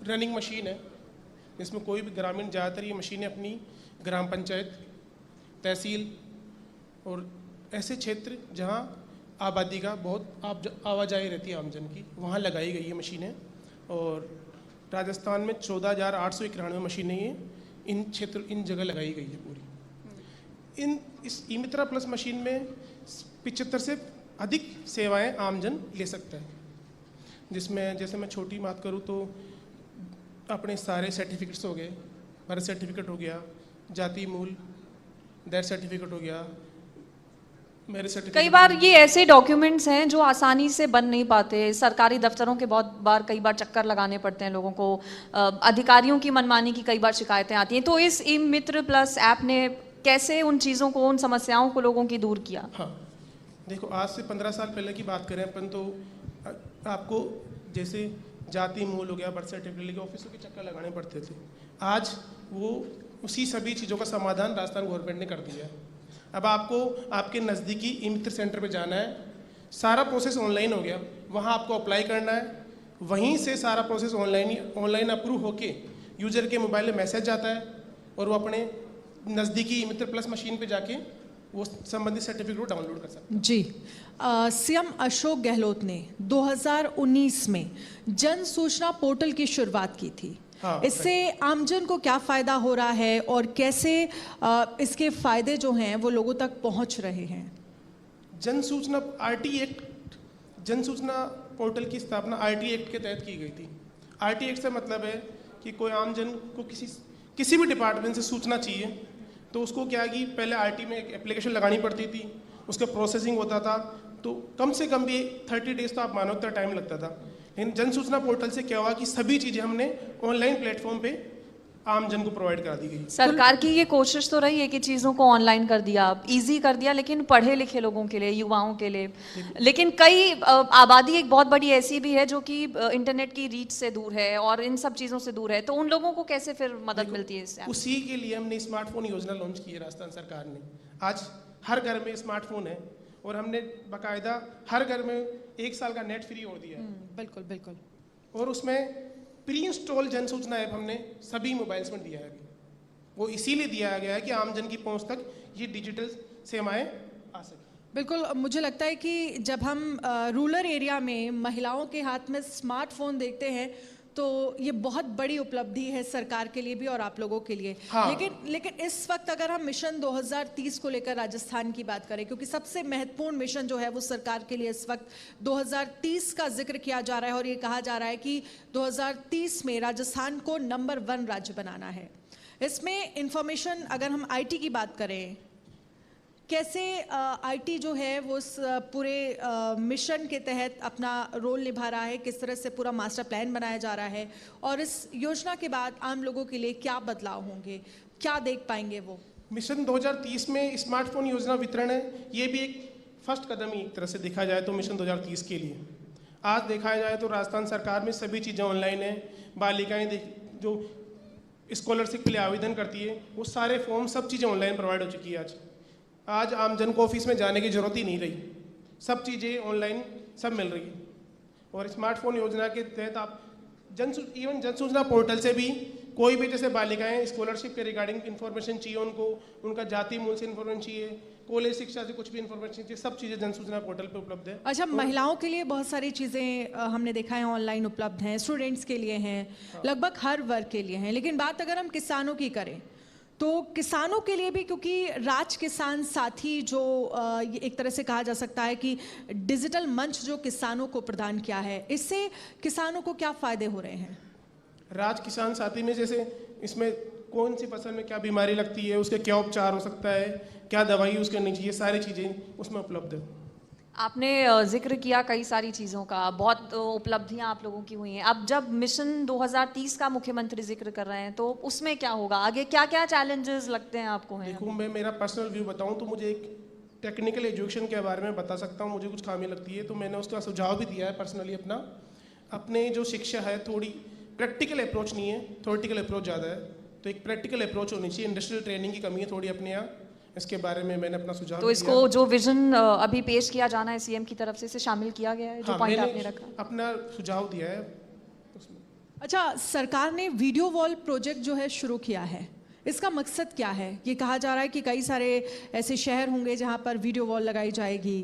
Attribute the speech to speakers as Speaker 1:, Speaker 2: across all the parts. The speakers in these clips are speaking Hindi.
Speaker 1: रनिंग मशीन है, जिसमें कोई भी ग्रामीण, ज़्यादातर ये मशीनें अपनी ग्राम पंचायत, तहसील और ऐसे क्षेत्र जहाँ आबादी का बहुत आवाजाही रहती है आमजन की, वहाँ लगाई गई है मशीनें। और राजस्थान में 14,891 मशीनें ये इन जगह लगाई गई है पूरी। इस ई मित्रा प्लस मशीन में 75 से अधिक सेवाएं आमजन ले सकता है, जिसमें जैसे मैं छोटी बात करूँ तो अपने सारे सर्टिफिकेट्स हो गए, बर्थ सर्टिफिकेट हो गया, जाति मूल, डेथ सर्टिफिकेट हो गया, मेरे सर्टिफिकेट।
Speaker 2: कई बार ये ऐसे डॉक्यूमेंट्स हैं जो आसानी से बन नहीं पाते, सरकारी दफ्तरों के कई बार चक्कर लगाने पड़ते हैं लोगों को, अधिकारियों की मनमानी की कई बार शिकायतें आती हैं। तो इस ई मित्र प्लस ऐप ने कैसे उन चीज़ों को, उन समस्याओं को लोगों की दूर किया?
Speaker 1: हाँ, देखो आज से 15 साल पहले की बात करें अपन तो आपको जैसे जाति मूल हो गया, बर्थ सर्टिफिकेट लेके ऑफिसों के चक्कर लगाने पड़ते थे। आज वो उसी सभी चीज़ों का समाधान राजस्थान गवर्नमेंट ने कर दिया है। अब आपको आपके नज़दीकी ई मित्र सेंटर पे जाना है, सारा प्रोसेस ऑनलाइन हो गया, वहाँ आपको अप्लाई करना है, वहीं से सारा प्रोसेस ऑनलाइन अप्रूव होके यूजर के मोबाइल में मैसेज आता है और वो अपने नज़दीकी ई मित्र प्लस मशीन पे जाके वो संबंधित सर्टिफिकेट को डाउनलोड कर सकते हैं।
Speaker 3: जी, सीएम अशोक गहलोत ने 2019 में जन सूचना पोर्टल की शुरुआत की थी।
Speaker 1: हाँ,
Speaker 3: इससे आमजन को क्या फायदा हो रहा है और कैसे इसके फायदे जो हैं वो लोगों तक पहुंच रहे हैं?
Speaker 1: जन सूचना आरटी एक्ट, जन सूचना पोर्टल की स्थापना आरटी एक्ट के तहत की गई थी। आरटी एक्ट से मतलब है कि कोई आमजन को किसी भी डिपार्टमेंट से सूचना चाहिए तो उसको क्या कि पहले आरटी में एक एप्लीकेशन लगानी पड़ती थी, उसका प्रोसेसिंग होता था, तो कम से कम भी 30 डेज तो आप मानो उतना टाइम लगता था। लेकिन जन सूचना पोर्टल से क्या हुआ कि सभी चीज़ें हमने ऑनलाइन प्लेटफॉर्म पे आमजन को प्रोवाइड करा दी गई।
Speaker 2: सरकार की ये कोशिश तो रही है कि चीज़ों को ऑनलाइन कर दिया, इजी कर दिया, लेकिन पढ़े लिखे लोगों के लिए, युवाओं के लिए। लेकिन कई आबादी एक बहुत बड़ी ऐसी भी है जो कि इंटरनेट की रीच से दूर है और इन सब चीज़ों से दूर है, तो उन लोगों को कैसे फिर मदद मिलती है इससे?
Speaker 1: उसी के लिए हमने स्मार्टफोन योजना लॉन्च की है राजस्थान सरकार ने। आज हर घर में स्मार्टफोन है और हमने बाकायदा हर घर में 1 साल का नेट फ्री हो दिया है।
Speaker 3: बिल्कुल बिल्कुल।
Speaker 1: और उसमें प्री इंस्टॉल जन सूचना ऐप हमने सभी मोबाइल्स में दिया है। वो इसीलिए दिया गया है कि आमजन की पहुंच तक ये डिजिटल सेवाएं आ सकें।
Speaker 3: बिल्कुल, मुझे लगता है कि जब हम रूरल एरिया में महिलाओं के हाथ में स्मार्टफोन देखते हैं तो ये बहुत बड़ी उपलब्धि है सरकार के लिए भी और आप लोगों के लिए।
Speaker 1: हाँ।
Speaker 3: लेकिन इस वक्त अगर हम मिशन 2030 को लेकर राजस्थान की बात करें, क्योंकि सबसे महत्वपूर्ण मिशन जो है वो सरकार के लिए इस वक्त 2030 का जिक्र किया जा रहा है और ये कहा जा रहा है कि 2030 में राजस्थान को नंबर 1 राज्य बनाना है। इसमें इंफॉर्मेशन, अगर हम आईटी की बात करें, कैसे आईटी जो है वो उस पूरे मिशन के तहत अपना रोल निभा रहा है, किस तरह से पूरा मास्टर प्लान बनाया जा रहा है और इस योजना के बाद आम लोगों के लिए क्या बदलाव होंगे, क्या देख पाएंगे वो?
Speaker 1: मिशन 2030 में स्मार्टफोन योजना वितरण है, ये भी एक फर्स्ट कदम ही एक तरह से देखा जाए तो मिशन 2030 के लिए। आज देखा जाए तो राजस्थान सरकार में सभी चीज़ें ऑनलाइन है। बालिकाएं जो स्कॉलरशिप के लिए आवेदन करती है वो सारे फॉर्म, सब चीज़ें ऑनलाइन प्रोवाइड हो चुकी है। आज आमजन को ऑफिस में जाने की जरूरत ही नहीं रही, सब चीज़ें ऑनलाइन सब मिल रही है। और स्मार्टफोन योजना के तहत आप जन सूचना पोर्टल से भी कोई भी जैसे बालिकाएं स्कॉलरशिप के रिगार्डिंग इन्फॉर्मेशन चाहिए, उनका जाति मूल से इन्फॉर्मेशन चाहिए, कॉलेज शिक्षा से कुछ भी इन्फॉर्मेशन चाहिए, सब चीज़ें जन सूचना पोर्टल पे उपलब्ध है।
Speaker 3: अच्छा, महिलाओं के लिए बहुत सारी चीज़ें हमने देखा है ऑनलाइन उपलब्ध हैं, स्टूडेंट्स के लिए हैं, लगभग हर वर्ग के लिए हैं। लेकिन बात अगर हम किसानों की करें तो किसानों के लिए भी, क्योंकि राज किसान साथी जो एक तरह से कहा जा सकता है कि डिजिटल मंच जो किसानों को प्रदान किया है, इससे किसानों को क्या फायदे हो रहे हैं?
Speaker 1: राज किसान साथी में जैसे इसमें कौन सी फसल में क्या बीमारी लगती है, उसके क्या उपचार हो सकता है, क्या दवाई उसके नहीं चाहिए, सारी चीज़ें उसमें उपलब्ध है।
Speaker 2: आपने जिक्र किया कई सारी चीज़ों का, बहुत उपलब्धियां आप लोगों की हुई हैं। अब जब मिशन 2030 का मुख्यमंत्री जिक्र कर रहे हैं तो उसमें क्या होगा आगे, क्या क्या चैलेंजेस लगते हैं आपको हैं?
Speaker 1: देखो, मैं मेरा पर्सनल व्यू बताऊं तो मुझे एक टेक्निकल एजुकेशन के बारे में बता सकता हूं। मुझे कुछ खामी लगती है तो मैंने उसका सुझाव भी दिया है पर्सनली। अपने जो शिक्षा है थोड़ी प्रैक्टिकल अप्रोच नहीं है, थ्योरेटिकल अप्रोच ज़्यादा है, तो एक प्रैक्टिकल अप्रोच होनी चाहिए। इंडस्ट्रियल ट्रेनिंग की कमी है थोड़ी अपने यहाँ, इसके बारे में मैंने अपना सुझाव
Speaker 2: तो इसको जो विजन अभी पेश किया जाना है सीएम की तरफ से, इसे शामिल किया गया है जो पॉइंट आपने रखा?
Speaker 1: अपना सुझाव दिया है उसमें।
Speaker 3: अच्छा, सरकार ने वीडियो वॉल प्रोजेक्ट जो है शुरू किया है, इसका मकसद क्या है? ये कहा जा रहा है कि कई सारे ऐसे शहर होंगे जहां पर वीडियो वॉल लगाई जाएगी,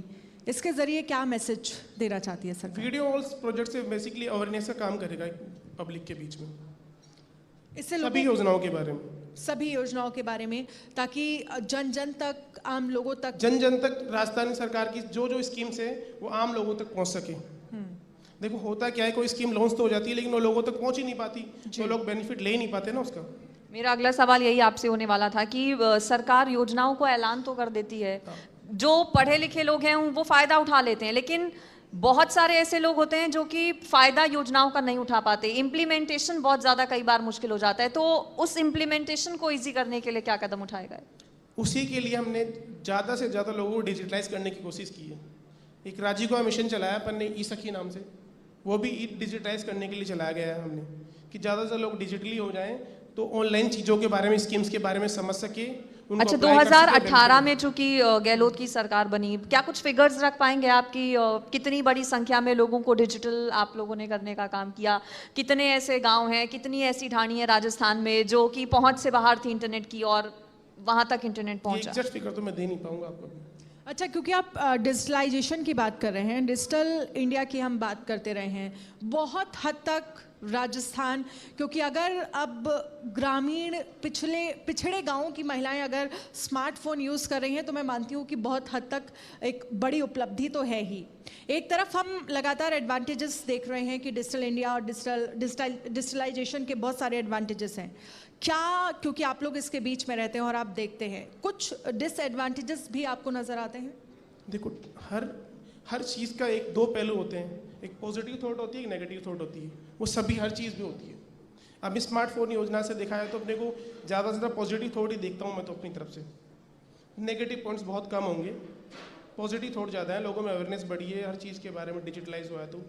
Speaker 3: इसके जरिए क्या मैसेज देना चाहती है सरकार?
Speaker 1: वीडियो वॉल्स प्रोजेक्ट से बेसिकली अवेयरनेस का काम करेगा पब्लिक के बीच में,
Speaker 3: इससे
Speaker 1: सभी योजनाओं के बारे में,
Speaker 3: सभी योजनाओं के बारे में, ताकि जन जन तक, आम लोगों तक,
Speaker 1: जन जन तक राजस्थान सरकार की जो जो स्कीम्स है वो आम लोगों तक पहुंच सके। देखो होता क्या है, कोई स्कीम लॉन्च तो हो जाती है लेकिन वो लोगों तक पहुंच ही नहीं पाती, तो लोग बेनिफिट ले ही नहीं पाते ना उसका।
Speaker 2: मेरा अगला सवाल यही आपसे होने वाला था कि सरकार योजनाओं को ऐलान तो कर देती है, जो पढ़े लिखे लोग हैं वो फायदा उठा लेते हैं, लेकिन बहुत सारे ऐसे लोग होते हैं जो कि फायदा योजनाओं का नहीं उठा पाते, इम्प्लीमेंटेशन बहुत ज्यादा कई बार मुश्किल हो जाता है, तो उस इम्प्लीमेंटेशन को इजी करने के लिए क्या कदम उठाएगा?
Speaker 1: उसी के लिए हमने ज़्यादा से ज़्यादा लोगों को डिजिटलाइज करने की कोशिश की है। एक राजीव का मिशन चलाया अपन ने ई सखी नाम से, वो भी डिजिटाइज करने के लिए चलाया गया है हमने, कि ज़्यादा से ज़्यादा लोग डिजिटली हो जाएं तो ऑनलाइन चीज़ों के बारे में, स्कीम्स के बारे में समझ सके।
Speaker 2: अच्छा, 2018 में चूंकि गहलोत की सरकार बनी, क्या कुछ फिगर्स रख पाएंगे आप कि कितनी बड़ी संख्या में लोगों को डिजिटल आप लोगों ने करने का काम किया? कितने ऐसे गांव हैं, कितनी ऐसी ढाणी है राजस्थान में जो कि पहुंच से बाहर थी इंटरनेट की और वहां तक इंटरनेट पहुंचा?
Speaker 1: एग्जैक्ट फिगर तो मैं दे नहीं पाऊंगा आपको।
Speaker 3: अच्छा, क्योंकि आप डिजिटलाइजेशन की बात कर रहे हैं, डिजिटल इंडिया की हम बात करते रहे हैं, बहुत हद तक राजस्थान, क्योंकि अगर अब ग्रामीण पिछड़े गांवों की महिलाएं अगर स्मार्टफोन यूज़ कर रही हैं तो मैं मानती हूँ कि बहुत हद तक एक बड़ी उपलब्धि तो है ही। एक तरफ हम लगातार एडवांटेजेस देख रहे हैं कि डिजिटल इंडिया और डिजिटलाइजेशन के बहुत सारे एडवांटेजेस हैं, क्या, क्योंकि आप लोग इसके बीच में रहते हैं और आप देखते हैं, कुछ डिसएडवांटेजेस भी आपको नज़र आते हैं?
Speaker 1: देखो हर चीज़ का एक दो पहलू होते हैं, एक पॉजिटिव थॉट होती है, एक नेगेटिव थॉट होती है, वो सभी हर चीज़ भी होती है। अब स्मार्टफोन योजना से देखा है तो अपने को ज़्यादा से ज़्यादा पॉजिटिव थॉट ही देखता हूँ मैं तो अपनी तरफ से, नेगेटिव पॉइंट्स बहुत कम होंगे, पॉजिटिव थॉट ज़्यादा है, लोगों में अवेयरनेस बढ़ी है हर चीज़ के बारे में, डिजिटलाइज हुआ है। तो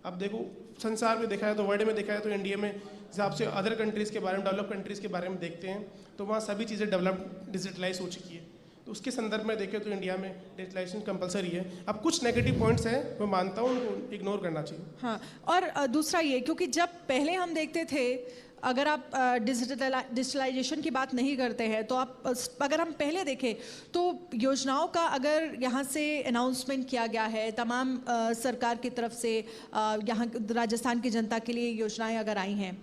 Speaker 1: अब देखो संसार में देखा है तो, वर्ल्ड में देखा है तो, इंडिया में हिसाब से अदर कंट्रीज़ के बारे में, डेवलप कंट्रीज़ के बारे में देखते हैं तो वहाँ सभी चीज़ें डेवलप डिजिटलाइज हो चुकी है, तो उसके संदर्भ में देखें तो इंडिया में डिजिटलाइजेशन कंपलसरी है। अब कुछ नेगेटिव पॉइंट्स हैं, मैं मानता हूँ उनको इग्नोर करना चाहिए।
Speaker 3: हाँ, और दूसरा ये, क्योंकि जब पहले हम देखते थे, अगर आप डिजिटलाइजेशन की बात नहीं करते हैं तो आप, अगर हम पहले देखें तो योजनाओं का अगर यहाँ से अनाउंसमेंट किया गया है, तमाम सरकार की तरफ से यहाँ राजस्थान की जनता के लिए योजनाएं अगर आई हैं,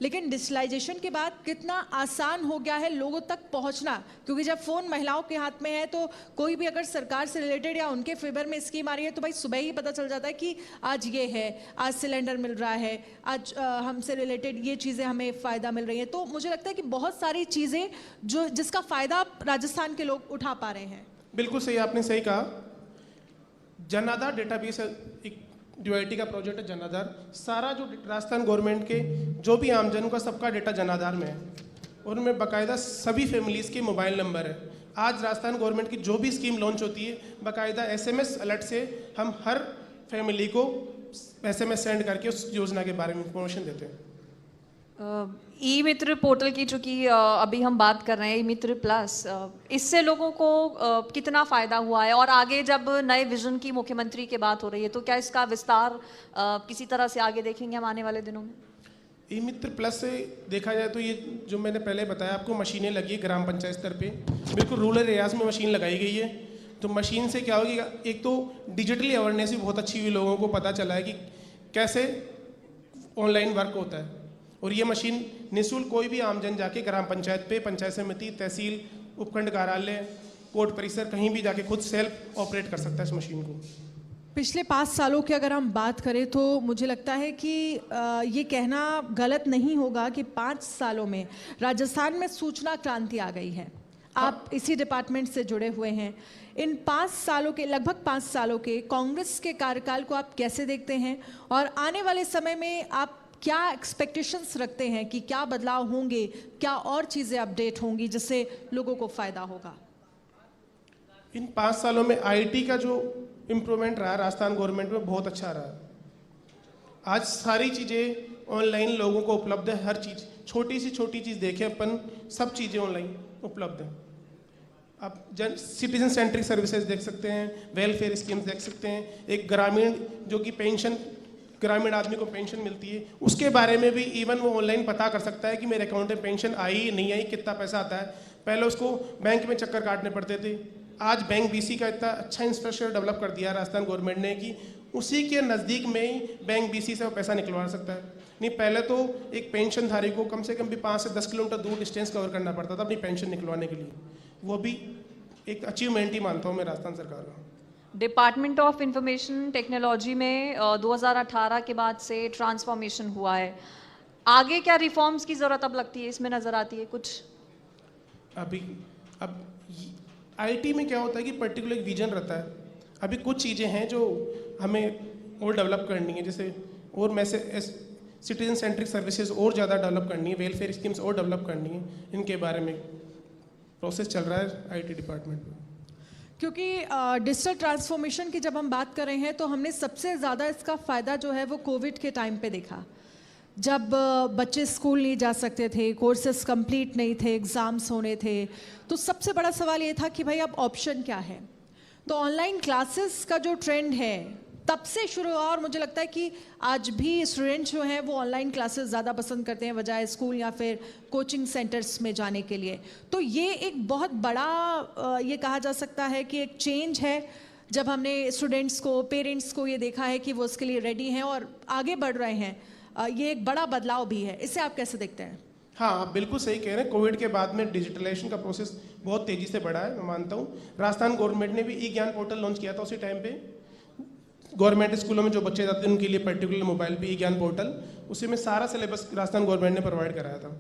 Speaker 3: लेकिन डिजिटलाइजेशन के बाद कितना आसान हो गया है लोगों तक पहुंचना, क्योंकि जब फ़ोन महिलाओं के हाथ में है तो कोई भी अगर सरकार से रिलेटेड या उनके फेवर में स्कीम आ रही है तो भाई सुबह ही पता चल जाता है कि आज ये है, आज सिलेंडर मिल रहा है, आज हमसे रिलेटेड ये चीज़ें हमें फ़ायदा मिल रही हैं। तो मुझे लगता है कि बहुत सारी चीज़ें जो जिसका फ़ायदा राजस्थान के लोग उठा पा रहे हैं।
Speaker 1: बिल्कुल सही, आपने सही कहा। जन आधार डेटाबेस एक DOIT का प्रोजेक्ट है, जन आधार, सारा जो राजस्थान गवर्नमेंट के जो भी आमजन का सबका डेटा जन आधार में है और उनमें बाकायदा सभी फैमिलीज़ के मोबाइल नंबर है। आज राजस्थान गवर्नमेंट की जो भी स्कीम लॉन्च होती है बाकायदा SMS अलर्ट से हम हर फैमिली को SMS सेंड करके उस योजना के बारे में इंफॉर्मेशन देते हैं।
Speaker 2: ई मित्र पोर्टल की चूंकि अभी हम बात कर रहे हैं, ई मित्र प्लस, इससे लोगों को कितना फ़ायदा हुआ है, और आगे जब नए विजन की मुख्यमंत्री की बात हो रही है तो क्या इसका विस्तार किसी तरह से आगे देखेंगे हम आने वाले दिनों में?
Speaker 1: ई मित्र प्लस से देखा जाए तो ये जो मैंने पहले बताया आपको, मशीनें लगी है ग्राम पंचायत स्तर पे, बिल्कुल रूरल एरियाज़ में मशीन लगाई गई है। तो मशीन से क्या होगी, एक तो डिजिटली अवेयरनेस भी बहुत अच्छी हुई, लोगों को पता चला है कि कैसे ऑनलाइन वर्क होता है, और ये मशीन निःशुल्क कोई भी आमजन जाके ग्राम पंचायत पे, पंचायत समिति, तहसील, उपखंड कार्यालय, कोर्ट परिसर, कहीं भी जाके खुद सेल्फ ऑपरेट कर सकता है इस मशीन को।
Speaker 3: पिछले 5 सालों की अगर हम बात करें तो मुझे लगता है कि ये कहना गलत नहीं होगा कि 5 सालों में राजस्थान में सूचना क्रांति आ गई है। आप इसी डिपार्टमेंट से जुड़े हुए हैं, इन 5 सालों के, लगभग 5 सालों के कांग्रेस के कार्यकाल को आप कैसे देखते हैं, और आने वाले समय में आप क्या एक्सपेक्टेशंस रखते हैं कि क्या बदलाव होंगे, क्या और चीज़ें अपडेट होंगी जिससे लोगों को फ़ायदा होगा?
Speaker 1: इन 5 सालों में IT का जो इम्प्रूवमेंट रहा राजस्थान गवर्नमेंट में बहुत अच्छा रहा। आज सारी चीज़ें ऑनलाइन लोगों को उपलब्ध है, हर चीज़, छोटी से छोटी चीज़ देखें अपन, सब चीज़ें ऑनलाइन उपलब्ध हैं। आप सिटीजन सेंट्रिक सर्विसेज देख सकते हैं, वेलफेयर स्कीम्स देख सकते हैं, एक ग्रामीण जो कि पेंशन ग्रामीण आदमी को पेंशन मिलती है, उसके बारे में भी इवन वो ऑनलाइन पता कर सकता है कि मेरे अकाउंट में पेंशन आई नहीं आई, कितना पैसा आता है। पहले उसको बैंक में चक्कर काटने पड़ते थे, आज बैंक बीसी का इतना अच्छा इंफ्रास्ट्रक्चर डेवलप कर दिया राजस्थान गवर्नमेंट ने कि उसी के नज़दीक में ही बैंक बीसी से वो पैसा निकलवा सकता है। नहीं, पहले तो एक पेंशन धारी को कम से कम भी 5 से 10 किलोमीटर दूर डिस्टेंस कवर करना पड़ता था अपनी पेंशन निकलवाने के लिए। वो भी एक अचीवमेंट ही मानता हूँ मैं राजस्थान सरकार का।
Speaker 2: डिपार्टमेंट ऑफ इंफॉर्मेशन टेक्नोलॉजी में 2018 के बाद से ट्रांसफॉर्मेशन हुआ है, आगे क्या रिफॉर्म्स की ज़रूरत अब लगती है, इसमें नज़र आती है कुछ?
Speaker 1: अब आईटी में क्या होता है कि पर्टिकुलर एक विजन रहता है। अभी कुछ चीज़ें हैं जो हमें और डेवलप करनी है, जैसे और सिटीजन सेंट्रिक सर्विसेज और ज़्यादा डेवलप करनी है, वेलफेयर स्कीम्स और डेवलप करनी है, इनके बारे में प्रोसेस चल रहा है आईटी डिपार्टमेंट में।
Speaker 3: क्योंकि डिजिटल ट्रांसफॉर्मेशन की जब हम बात कर रहे हैं तो हमने सबसे ज़्यादा इसका फ़ायदा जो है वो कोविड के टाइम पे देखा, जब बच्चे स्कूल नहीं जा सकते थे, कोर्सेज कंप्लीट नहीं थे, एग्ज़ाम्स होने थे, तो सबसे बड़ा सवाल ये था कि भाई अब ऑप्शन क्या है। तो ऑनलाइन क्लासेस का जो ट्रेंड है तब से शुरू हुआ और मुझे लगता है कि आज भी स्टूडेंट्स जो हैं वो ऑनलाइन क्लासेस ज़्यादा पसंद करते हैं बजाय स्कूल या फिर कोचिंग सेंटर्स में जाने के लिए। तो ये एक बहुत बड़ा ये कहा जा सकता है कि एक चेंज है, जब हमने स्टूडेंट्स को, पेरेंट्स को ये देखा है कि वो उसके लिए रेडी हैं और आगे बढ़ रहे हैं। ये एक बड़ा बदलाव भी है, इसे आप कैसे देखते हैं?
Speaker 1: हाँ, आप बिल्कुल सही कह रहे हैं। कोविड के बाद में डिजिटलाइजेशन का प्रोसेस बहुत तेज़ी से बढ़ा है, मैं मानता हूँ। राजस्थान गवर्नमेंट ने भी ई ज्ञान पोर्टल लॉन्च किया था उसी टाइम पे। गवर्नमेंट स्कूलों में जो बच्चे जाते हैं उनके लिए पर्टिकुलर मोबाइल पे ई ज्ञान पोर्टल, उसी में सारा सिलेबस राजस्थान गवर्नमेंट ने प्रोवाइड कराया था।